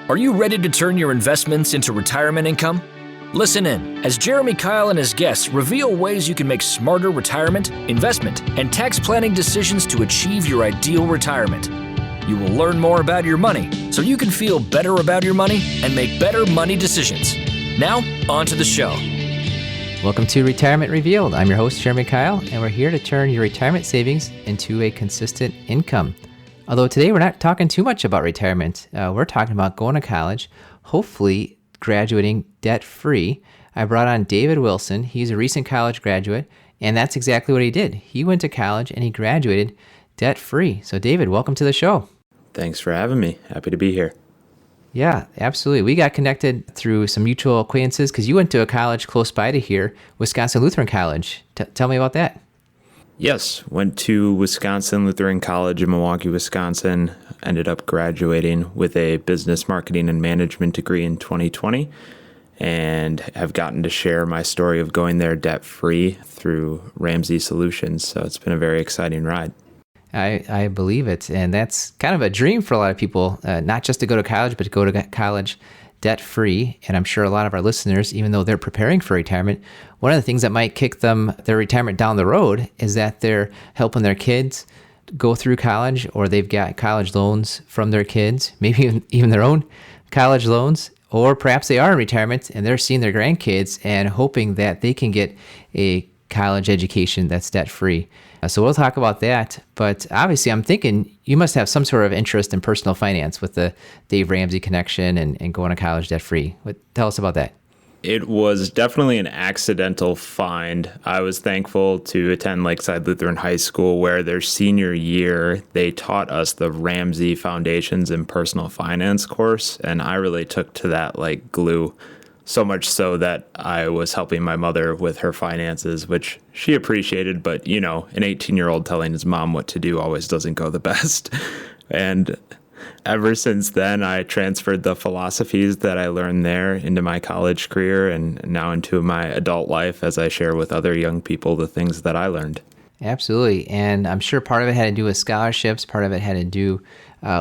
Are you ready to turn your investments into retirement income? Listen in as Jeremy Keil and his guests reveal ways you can make smarter retirement, investment, and tax planning decisions to achieve your ideal retirement. You will learn more about your money so you can feel better about your money and make better money decisions. Now, on to the show. Welcome to Retirement Revealed. I'm your host, Jeremy Keil, and we're here to turn your retirement savings into a consistent income. Although today we're not talking too much about retirement. We're talking about going to college, hopefully graduating debt-free. I brought on David Wilson. He's a recent college graduate, and that's exactly what he did. He went to college and he graduated debt-free. So David, welcome to the show. Thanks for having me. Happy to be here. Yeah, absolutely. We got connected through some mutual acquaintances because you went to a college close by to here, Wisconsin Lutheran College. Tell me about that. Yes, went to Wisconsin Lutheran College in Milwaukee, Wisconsin. Ended up graduating with a business marketing and management degree in 2020 and have gotten to share my story of going there debt-free through Ramsey Solutions. So it's been a very exciting ride. I believe it. And that's kind of a dream for a lot of people, not just to go to college, but to go to college debt-free. And I'm sure a lot of our listeners, even though they're preparing for retirement, one of the things that might kick their retirement down the road is that they're helping their kids go through college, or they've got college loans from their kids, maybe even their own college loans, or perhaps they are in retirement and they're seeing their grandkids and hoping that they can get a college education that's debt-free. So we'll talk about that. But obviously, I'm thinking you must have some sort of interest in personal finance with the Dave Ramsey connection and going to college debt-free. Tell us about that. It was definitely an accidental find. I was thankful to attend Lakeside Lutheran High School, where their senior year, they taught us the Ramsey Foundations in Personal Finance course. And I really took to that like glue. So much so that I was helping my mother with her finances, which she appreciated. But, you know, an 18-year-old telling his mom what to do always doesn't go the best. And ever since then, I transferred the philosophies that I learned there into my college career and now into my adult life as I share with other young people the things that I learned. Absolutely. And I'm sure part of it had to do with scholarships. Part of it had to do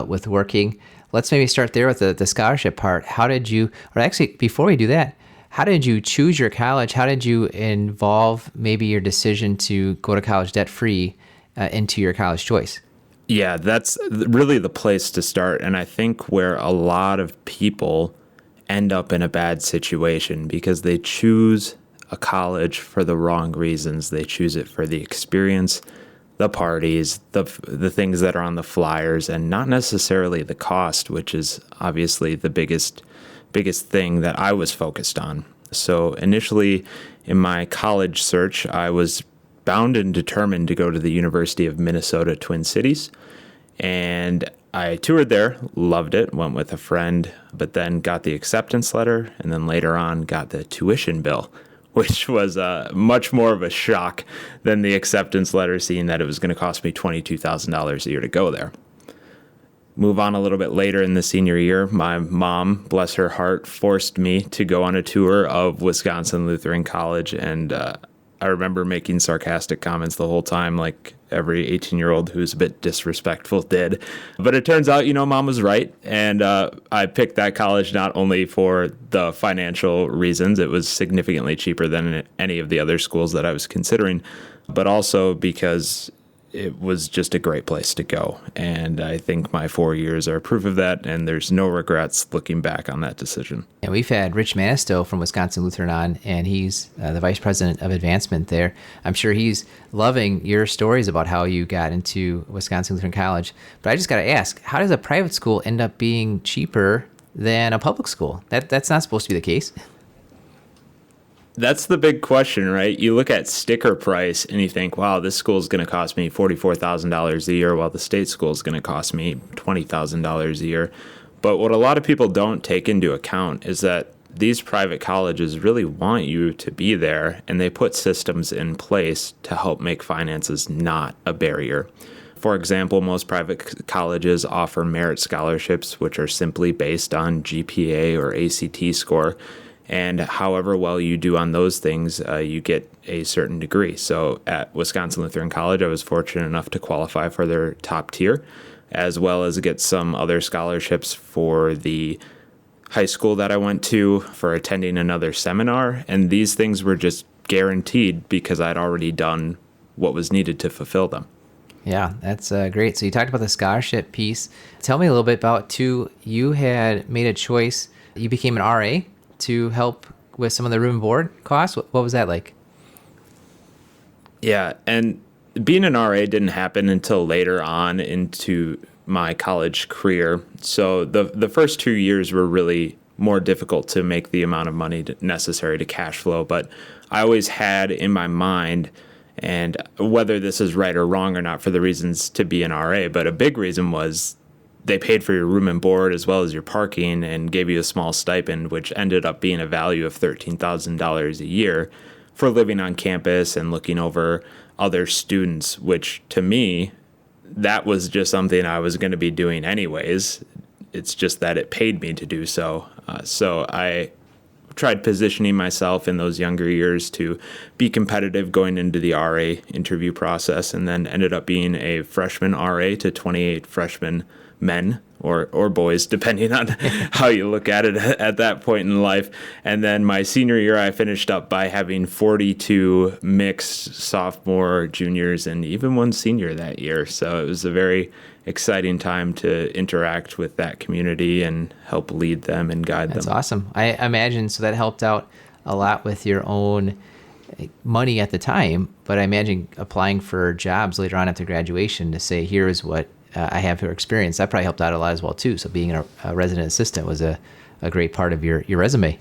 with working. Let's maybe start there with the scholarship part. How did you, or actually before we do that, how did you choose your college? How did you involve maybe your decision to go to college debt-free into your college choice? Yeah, that's really the place to start. And I think where a lot of people end up in a bad situation because they choose a college for the wrong reasons. They choose it for the experience, the parties, the things that are on the flyers, and not necessarily the cost, which is obviously the biggest thing that I was focused on. So initially in my college search, I was bound and determined to go to the University of Minnesota Twin Cities. And I toured there, loved it, went with a friend, but then got the acceptance letter, and then later on got the tuition bill, which was much more of a shock than the acceptance letter, seeing that it was going to cost me $22,000 a year to go there. Move on a little bit later in the senior year, my mom, bless her heart, forced me to go on a tour of Wisconsin Lutheran College, and I remember making sarcastic comments the whole time, like every 18-year-old who's a bit disrespectful did. But it turns out, Mom was right. And I picked that college not only for the financial reasons, it was significantly cheaper than any of the other schools that I was considering, but also because it was just a great place to go. And I think my 4 years are proof of that, and there's no regrets looking back on that decision. And we've had Rich Manisto from Wisconsin Lutheran on, and he's the vice president of advancement there. I'm sure he's loving your stories about how you got into Wisconsin Lutheran College. But I just got to ask, how does a private school end up being cheaper than a public school? That's not supposed to be the case. That's the big question, right? You look at sticker price and you think, wow, this school is going to cost me $44,000 a year, while the state school is going to cost me $20,000 a year. But what a lot of people don't take into account is that these private colleges really want you to be there, and they put systems in place to help make finances not a barrier. For example, most private colleges offer merit scholarships, which are simply based on GPA or ACT score. And however well you do on those things, you get a certain degree. So at Wisconsin Lutheran College, I was fortunate enough to qualify for their top tier, as well as get some other scholarships for the high school that I went to, for attending another seminar. And these things were just guaranteed because I'd already done what was needed to fulfill them. Yeah, that's great. So you talked about the scholarship piece. Tell me a little bit about, too, you had made a choice. You became an RA to help with some of the room and board costs. What was that like? Yeah, and being an RA didn't happen until later on into my college career. So the first 2 years were really more difficult to make the amount of money necessary to cash flow. But I always had in my mind, and whether this is right or wrong or not for the reasons to be an RA, but a big reason was they paid for your room and board as well as your parking and gave you a small stipend, which ended up being a value of $13,000 a year for living on campus and looking over other students, which to me, that was just something I was going to be doing anyways. It's just that it paid me to do so. So I tried positioning myself in those younger years to be competitive going into the RA interview process, and then ended up being a freshman RA to 28 freshmen men or boys, depending on how you look at it at that point in life. And then my senior year, I finished up by having 42 mixed sophomore, juniors, and even one senior that year. So it was a very exciting time to interact with that community and help lead them and guide them. That's awesome. I imagine, so that helped out a lot with your own money at the time, but I imagine applying for jobs later on after graduation to say, here is what I have for experience. That probably helped out a lot as well too. So being a resident assistant was a great part of your resume.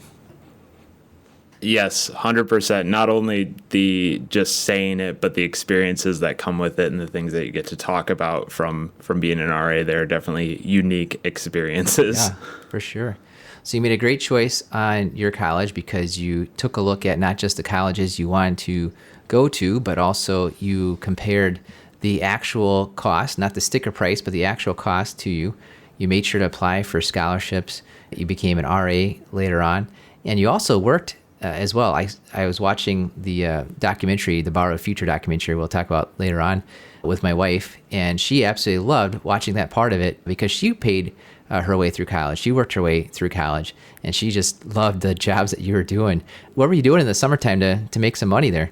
Yes, 100%. Not only the just saying it, but the experiences that come with it and the things that you get to talk about from being an RA. They're definitely unique experiences. Yeah, for sure. So you made a great choice on your college because you took a look at not just the colleges you wanted to go to, but also you compared the actual cost, not the sticker price, but the actual cost to you. You made sure to apply for scholarships. You became an RA later on. And you also worked as well. I was watching the documentary, the Borrowed Future documentary we'll talk about later on, with my wife, and she absolutely loved watching that part of it because she paid her way through college. She worked her way through college, and she just loved the jobs that you were doing. What were you doing in the summertime to make some money there?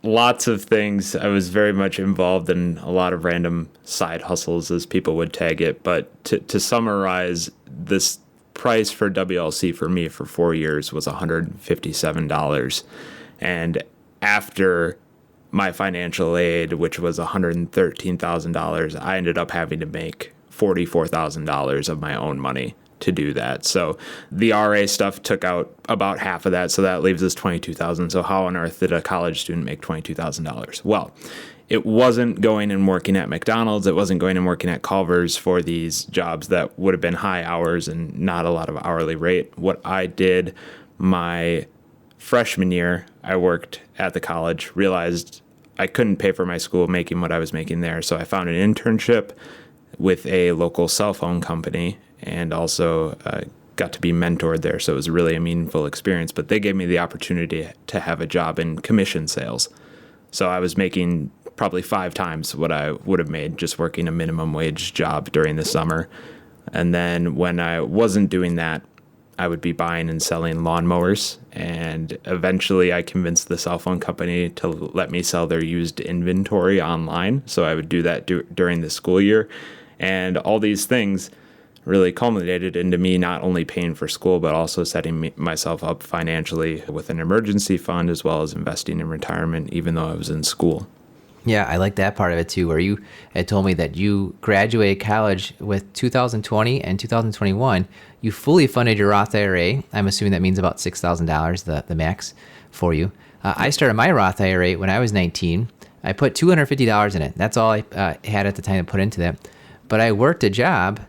Lots of things. I was very much involved in a lot of random side hustles, as people would tag it. But to summarize, this price for WLC for me for 4 years was $157. And after my financial aid, which was $113,000, I ended up having to make $44,000 of my own money to do that. So the RA stuff took out about half of that, so that leaves us $22,000. So how on earth did a college student make $22,000? Well, it wasn't going and working at McDonald's. It wasn't going and working at Culver's for these jobs that would have been high hours and not a lot of hourly rate. What I did my freshman year, I worked at the college, realized I couldn't pay for my school making what I was making there. So I found an internship with a local cell phone company, and also got to be mentored there. So it was really a meaningful experience. But they gave me the opportunity to have a job in commission sales. So I was making probably 5 times what I would have made just working a minimum wage job during the summer. And then when I wasn't doing that, I would be buying and selling lawnmowers. And eventually I convinced the cell phone company to let me sell their used inventory online. So I would do that during the school year. And all these things really culminated into me not only paying for school, but also setting myself up financially with an emergency fund, as well as investing in retirement, even though I was in school. Yeah, I like that part of it too, where you had told me that you graduated college with 2020 and 2021. You fully funded your Roth IRA. I'm assuming that means about $6,000, the max for you. I started my Roth IRA when I was 19. I put $250 in it. That's all I had at the time to put into that. But I worked a job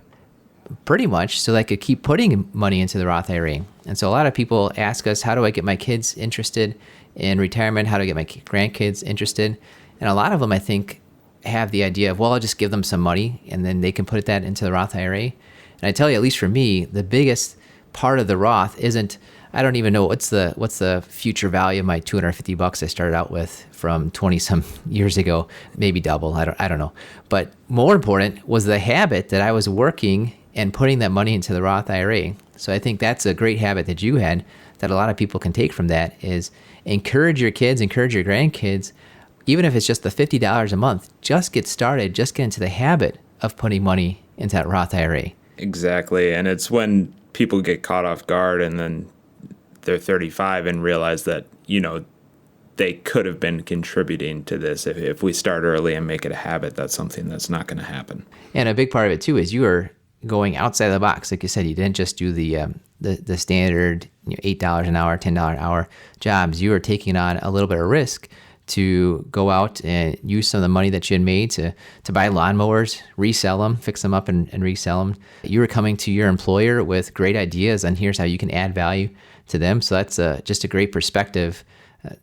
pretty much so that I could keep putting money into the Roth IRA. And so a lot of people ask us, how do I get my kids interested in retirement? How do I get my grandkids interested? And a lot of them, I think, have the idea of, well, I'll just give them some money and then they can put that into the Roth IRA. And I tell you, at least for me, the biggest part of the Roth isn't, I don't even know what's the future value of my $250 I started out with from 20 some years ago, maybe double. I don't know. But more important was the habit that I was working and putting that money into the Roth IRA. So I think that's a great habit that you had that a lot of people can take from that is encourage your kids, encourage your grandkids, even if it's just the $50 a month, just get started, just get into the habit of putting money into that Roth IRA. Exactly. And it's when people get caught off guard and then they're 35 and realize that, they could have been contributing to this. If we start early and make it a habit, that's something that's not going to happen. And a big part of it too is you are going outside the box. Like you said, you didn't just do the standard $8 an hour, $10 an hour jobs. You are taking on a little bit of risk to go out and use some of the money that you had made to buy lawnmowers, resell them, fix them up and resell them. You were coming to your employer with great ideas on here's how you can add value to them. So that's just a great perspective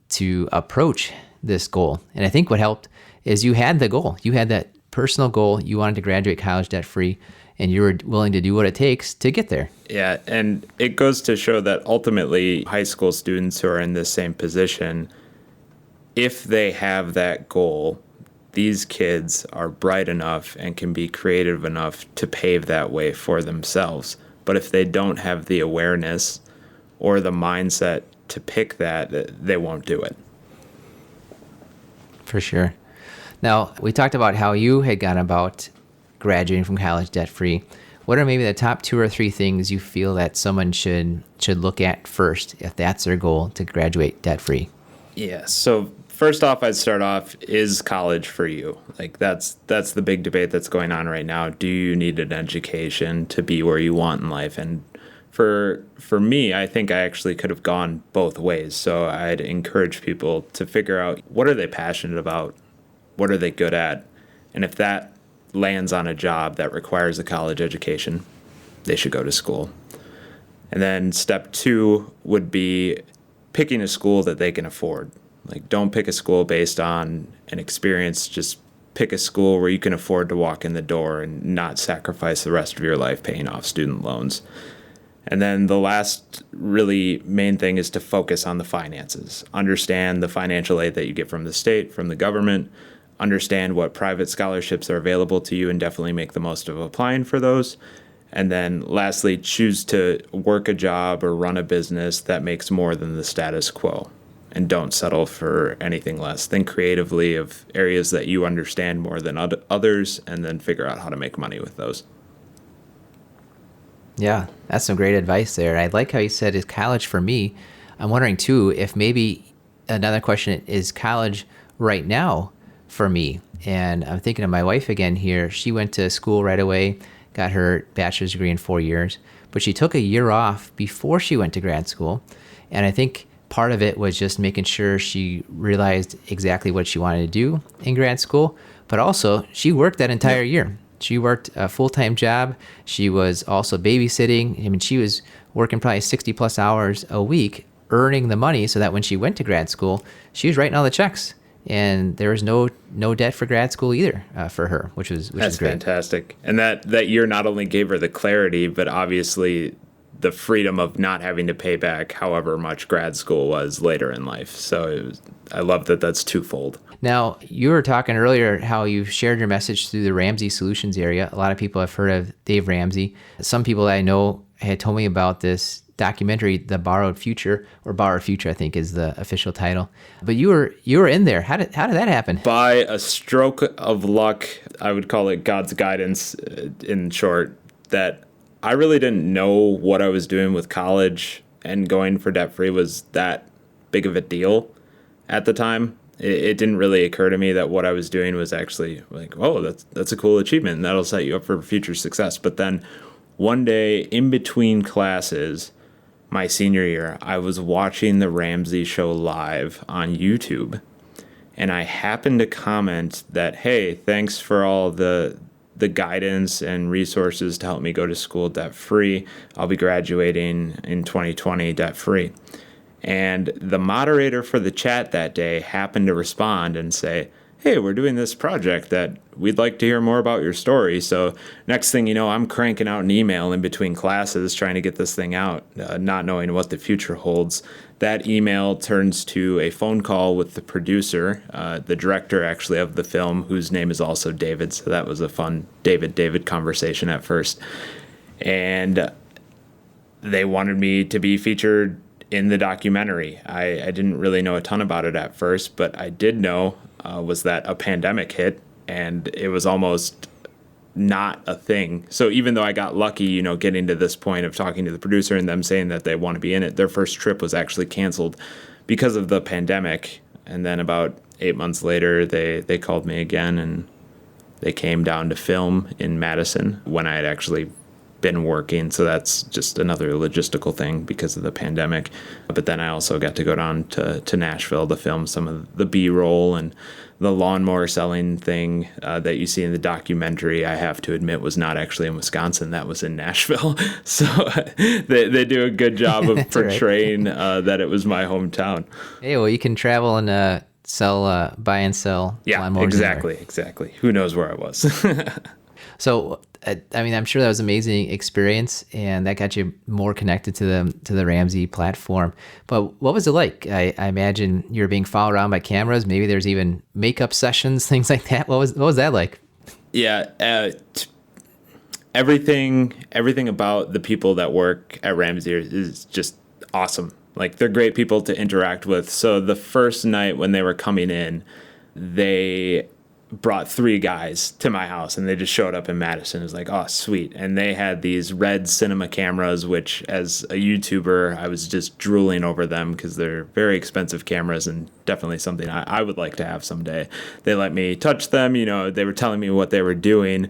to approach this goal. And I think what helped is you had the goal. You had that personal goal. You wanted to graduate college debt-free, and you were willing to do what it takes to get there. Yeah, and it goes to show that ultimately high school students who are in this same position, if they have that goal, these kids are bright enough and can be creative enough to pave that way for themselves. But if they don't have the awareness or the mindset to pick that, they won't do it. For sure. Now, we talked about how you had gone about graduating from college debt-free. What are maybe the top 2 or 3 things you feel that someone should look at first if that's their goal to graduate debt-free? Yeah, so first off, I'd start off, is college for you? Like that's the big debate that's going on right now. Do you need an education to be where you want in life? And for me, I think I actually could have gone both ways. So I'd encourage people to figure out, what are they passionate about? What are they good at? And if that lands on a job that requires a college education, they should go to school. And then step 2 would be picking a school that they can afford. Like, don't pick a school based on an experience. Just pick a school where you can afford to walk in the door and not sacrifice the rest of your life paying off student loans. And then the last really main thing is to focus on the finances. Understand the financial aid that you get from the state, from the government. Understand what private scholarships are available to you and definitely make the most of applying for those. And then lastly, choose to work a job or run a business that makes more than the status quo. And don't settle for anything less. Think creatively of areas that you understand more than others, and then figure out how to make money with those. Yeah, that's some great advice there. I like how you said, is college for me? I'm wondering too, if maybe another question is college right now for me? And I'm thinking of my wife again here. She went to school right away, got her bachelor's degree in 4 years, but she took a year off before she went to grad school. And I think part of it was just making sure she realized exactly what she wanted to do in grad school, but also she worked that entire year. She worked a full-time job. She was also babysitting. I mean, she was working probably 60 plus hours a week, earning the money so that when she went to grad school, she was writing all the checks. And there was no debt for grad school either for her, which is great. That's fantastic. And that year not only gave her the clarity, but obviously the freedom of not having to pay back however much grad school was later in life. So I love that that's twofold. Now, you were talking earlier how you've shared your message through the Ramsey Solutions area. A lot of people have heard of Dave Ramsey. Some people that I know had told me about this documentary, The Borrowed Future, or Borrowed Future, I think is the official title. But you were in there. How did that happen? By a stroke of luck, I would call it God's guidance in short, that I really didn't know what I was doing with college, and going for debt-free was that big of a deal at the time. It didn't really occur to me that what I was doing was actually like, oh, that's a cool achievement, and that'll set you up for future success. But then one day in between classes, my senior year, I was watching the Ramsey show live on YouTube, and I happened to comment that, hey, thanks for all the guidance and resources to help me go to school debt-free. I'll be graduating in 2020 debt-free. And the moderator for the chat that day happened to respond and say, hey, we're doing this project that we'd like to hear more about your story. So next thing you know, I'm cranking out an email in between classes trying to get this thing out, not knowing what the future holds. That email turns to a phone call with the producer, the director actually of the film, whose name is also David. So that was a fun David conversation at first. And they wanted me to be featured in the documentary. I didn't really know a ton about it at first, but I did know was that a pandemic hit, and it was almost not a thing. So even though I got lucky, getting to this point of talking to the producer and them saying that they want to be in it, their first trip was actually canceled because of the pandemic. And then about 8 months later, they called me again, and they came down to film in Madison when I had actually been working. So that's just another logistical thing because of the pandemic. But then I also got to go down to Nashville to film some of the B-roll, and the lawnmower selling thing that you see in the documentary, I have to admit, was not actually in Wisconsin. That was in Nashville. So they do a good job of portraying that it was my hometown. Hey, well, you can travel and buy and sell lawnmowers. Exactly. Who knows where I was? So, I'm sure that was an amazing experience, and that got you more connected to the Ramsey platform. But what was it like? I imagine you were being followed around by cameras. Maybe there's even makeup sessions, things like that. What was that like? Yeah, everything about the people that work at Ramsey is just awesome. Like, they're great people to interact with. So the first night when they were coming in, they brought 3 guys to my house, and they just showed up in Madison. It was like, oh, sweet. And they had these red cinema cameras, which as a YouTuber, I was just drooling over them because they're very expensive cameras and definitely something I would like to have someday. They let me touch them. They were telling me what they were doing.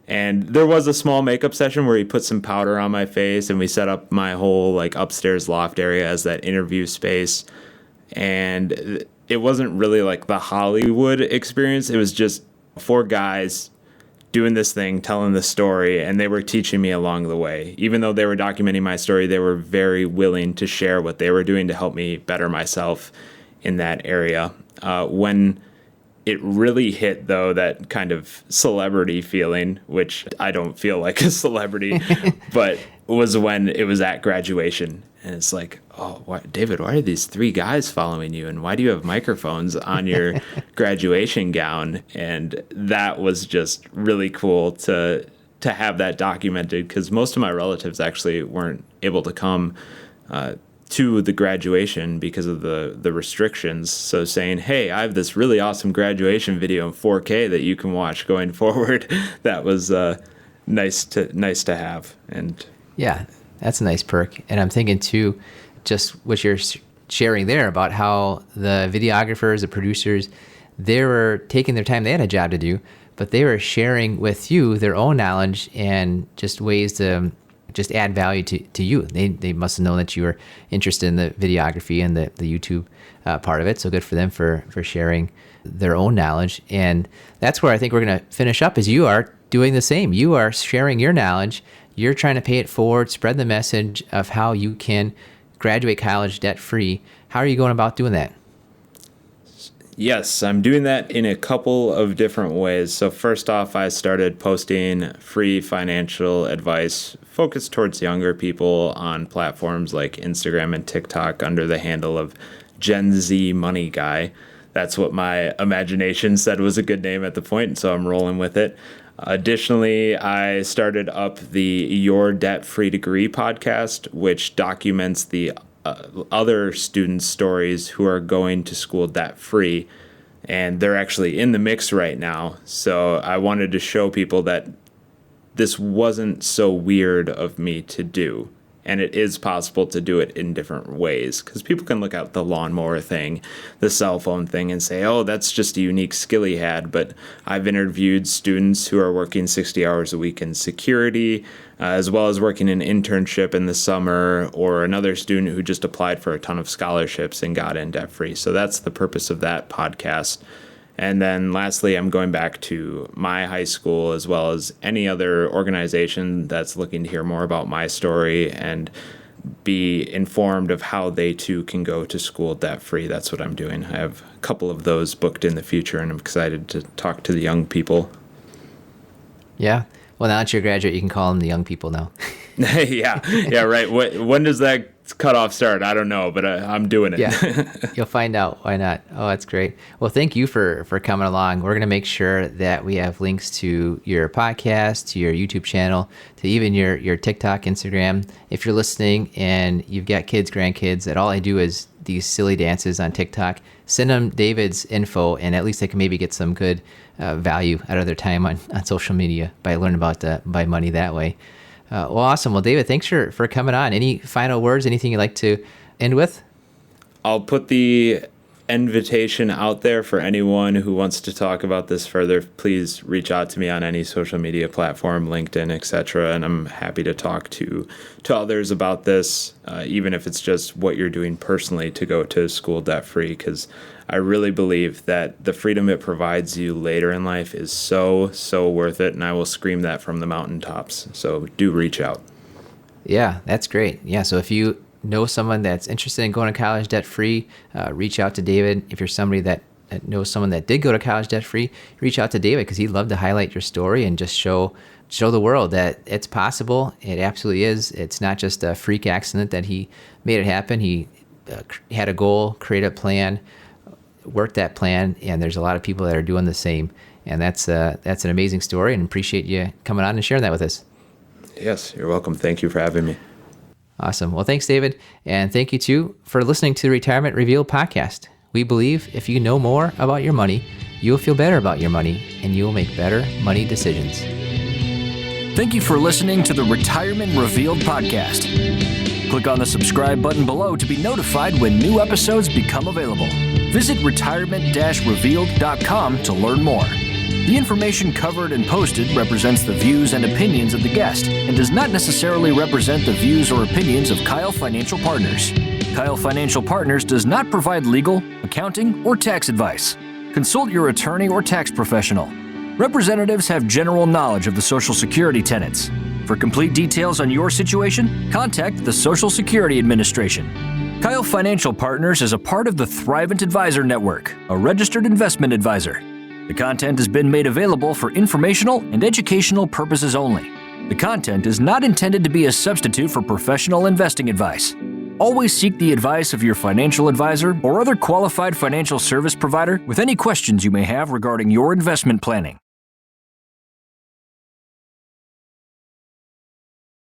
And there was a small makeup session where he put some powder on my face, and we set up my whole upstairs loft area as that interview space. And it wasn't really like the Hollywood experience. It was just 4 guys doing this thing, telling the story, and they were teaching me along the way. Even though they were documenting my story, they were very willing to share what they were doing to help me better myself in that area. When it really hit, though, that kind of celebrity feeling, which I don't feel like a celebrity, but was when it was at graduation. And it's like, oh, David, why are these 3 guys following you? And why do you have microphones on your graduation gown? And that was just really cool to have that documented, because most of my relatives actually weren't able to come to the graduation because of the restrictions. So saying, hey, I have this really awesome graduation video in 4K that you can watch going forward, that was nice to have. And yeah, that's a nice perk. And I'm thinking too, just what you're sharing there about how the videographers, the producers, they were taking their time. They had a job to do, but they were sharing with you their own knowledge and just ways to just add value to you. They must have known that you were interested in the videography and the YouTube part of it. So good for them for sharing their own knowledge. And that's where I think we're going to finish up, is you are doing the same. You are sharing your knowledge. You're trying to pay it forward, spread the message of how you can graduate college debt-free. How are you going about doing that? Yes, I'm doing that in a couple of different ways. So first off, I started posting free financial advice focused towards younger people on platforms like Instagram and TikTok under the handle of Gen Z Money Guy. That's what my imagination said was a good name at the point, so I'm rolling with it. Additionally, I started up the Your Debt-Free Degree podcast, which documents the other students' stories who are going to school debt-free, and they're actually in the mix right now. So I wanted to show people that this wasn't so weird of me to do, and it is possible to do it in different ways, because people can look at the lawnmower thing, the cell phone thing, and say, oh, that's just a unique skill he had. But I've interviewed students who are working 60 hours a week in security, as well as working an internship in the summer, or another student who just applied for a ton of scholarships and got in debt-free. So that's the purpose of that podcast. And then lastly, I'm going back to my high school, as well as any other organization that's looking to hear more about my story and be informed of how they too can go to school debt-free. That's what I'm doing. I have a couple of those booked in the future, and I'm excited to talk to the young people. Yeah. Well, now that you're a graduate, you can call them the young people now. Yeah, right. When does that cutoff start? I don't know, but I'm doing it. Yeah, you'll find out. Why not? Oh, that's great. Well, thank you for coming along. We're going to make sure that we have links to your podcast, to your YouTube channel, to even your TikTok, Instagram. If you're listening and you've got kids, grandkids, that all I do is these silly dances on TikTok, send them David's info, and at least they can maybe get some good value out of their time on social media by learning about by money that way. Well, awesome. Well, David, thanks for coming on. Any final words, anything you'd like to end with? I'll put the invitation out there for anyone who wants to talk about this further. Please reach out to me on any social media platform, LinkedIn, etc. And I'm happy to talk to others about this, even if it's just what you're doing personally to go to school debt-free, because I really believe that the freedom it provides you later in life is so worth it, and I will scream that from the mountaintops. So do reach out. Yeah, that's great. Yeah, so if you know someone that's interested in going to college debt-free, reach out to David. If you're somebody that knows someone that did go to college debt-free, reach out to David, because he'd love to highlight your story and just show the world that it's possible. It absolutely is. It's not just a freak accident that he made it happen. He had a goal, created a plan, worked that plan, and there's a lot of people that are doing the same. And that's an amazing story, and appreciate you coming on and sharing that with us. Yes, you're welcome. Thank you for having me. Awesome. Well, thanks, David. And thank you, too, for listening to the Retirement Revealed podcast. We believe if you know more about your money, you'll feel better about your money, and you will make better money decisions. Thank you for listening to the Retirement Revealed podcast. Click on the subscribe button below to be notified when new episodes become available. Visit retirement-revealed.com to learn more. The information covered and posted represents the views and opinions of the guest and does not necessarily represent the views or opinions of Keil Financial Partners. Keil Financial Partners does not provide legal, accounting, or tax advice. Consult your attorney or tax professional. Representatives have general knowledge of the Social Security tenets. For complete details on your situation, contact the Social Security Administration. Keil Financial Partners is a part of the Thrivent Advisor Network, a registered investment advisor. The content has been made available for informational and educational purposes only. The content is not intended to be a substitute for professional investing advice. Always seek the advice of your financial advisor or other qualified financial service provider with any questions you may have regarding your investment planning.